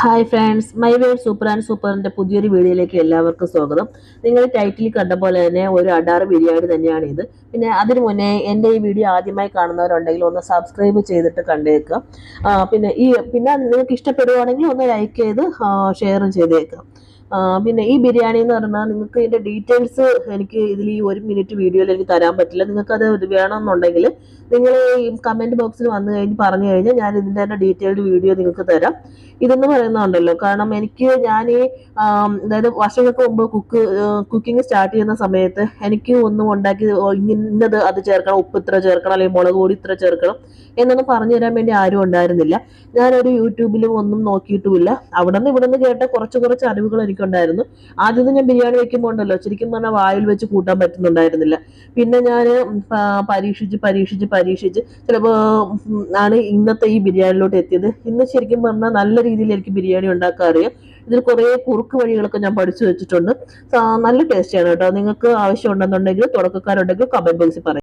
Hi friends, my word super and സൂപ്പറിന്റെ പുതിയൊരു വീഡിയോയിലേക്ക് എല്ലാവർക്കും സ്വാഗതം. നിങ്ങൾ ടൈറ്റിൽ കണ്ട പോലെ തന്നെ ഒരു അടാർ ബിരിയാണി തന്നെയാണ് ഇത്. പിന്നെ അതിനു മുന്നേ എൻ്റെ ഈ വീഡിയോ ആദ്യമായി കാണുന്നവരുണ്ടെങ്കിൽ ഒന്ന് സബ്സ്ക്രൈബ് ചെയ്തിട്ട് കണ്ടേക്കുക. പിന്നെ നിങ്ങൾക്ക് ഇഷ്ടപ്പെടുവാണെങ്കിൽ ഒന്ന് ലൈക്ക് ചെയ്ത് ഷെയറും ചെയ്തേക്കാം. പിന്നെ ഈ ബിരിയാണി എന്ന് പറഞ്ഞാൽ നിങ്ങൾക്ക് ഇതിന്റെ ഡീറ്റെയിൽസ് എനിക്ക് ഇതിൽ ഈ 1 മിനിറ്റ് വീഡിയോയിൽ എനിക്ക് തരാൻ പറ്റില്ല. നിങ്ങൾക്ക് അത് വേണമെന്നുണ്ടെങ്കിൽ നിങ്ങൾ ഈ കമന്റ് ബോക്സിൽ വന്നു കഴിഞ്ഞ് പറഞ്ഞു കഴിഞ്ഞാൽ ഞാൻ ഇതിന്റെ തന്നെ ഡീറ്റെയിൽഡ് വീഡിയോ നിങ്ങൾക്ക് തരാം. ഇതെന്ന് പറയുന്നുണ്ടല്ലോ, കാരണം ഞാൻ ഈ അതായത് വർഷങ്ങൾക്ക് മുമ്പ് കുക്കിംഗ് സ്റ്റാർട്ട് ചെയ്യുന്ന സമയത്ത് എനിക്ക് ഒന്നും ഉണ്ടാക്കി ഇന്നത് അത് ചേർക്കണം, ഉപ്പ് ഇത്ര ചേർക്കണം, അല്ലെങ്കിൽ മുളക് പൊടി ഇത്ര ചേർക്കണം എന്നൊന്നും പറഞ്ഞു തരാൻ വേണ്ടി ആരും ഉണ്ടായിരുന്നില്ല. ഞാനൊരു യൂട്യൂബിലും ഒന്നും നോക്കിയിട്ടുമില്ല. അവിടെ നിന്ന് ഇവിടെ നിന്ന് കേട്ട കുറച്ച് അറിവുകൾ എനിക്കുണ്ടായിരുന്നു. ആദ്യം ഞാൻ ബിരിയാണി വെക്കുമ്പോൾ ഉണ്ടല്ലോ, ശരിക്കും പറഞ്ഞാൽ വായിൽ വെച്ച് കൂട്ടാൻ പറ്റുന്നുണ്ടായിരുന്നില്ല. പിന്നെ ഞാൻ പരീക്ഷിച്ച് ചിലപ്പോൾ ആണ് ഇന്നത്തെ ഈ ബിരിയാണിയിലോട്ട് എത്തിയത്. ഇന്ന് ശരിക്കും പറഞ്ഞാൽ നല്ല രീതിയിൽ എനിക്ക് ബിരിയാണി ഉണ്ടാക്കാൻ അറിയാം. ഇതിൽ കുറേ കുറുക്ക് വഴികളൊക്കെ ഞാൻ പഠിച്ചു വെച്ചിട്ടുണ്ട്. നല്ല ടേസ്റ്റിയാണ് കേട്ടോ. നിങ്ങൾക്ക് ആവശ്യം ഉണ്ടെന്നുണ്ടെങ്കിൽ, തുടക്കക്കാരുണ്ടെങ്കിൽ കമന്റ് ബോക്സിൽ പറയാം.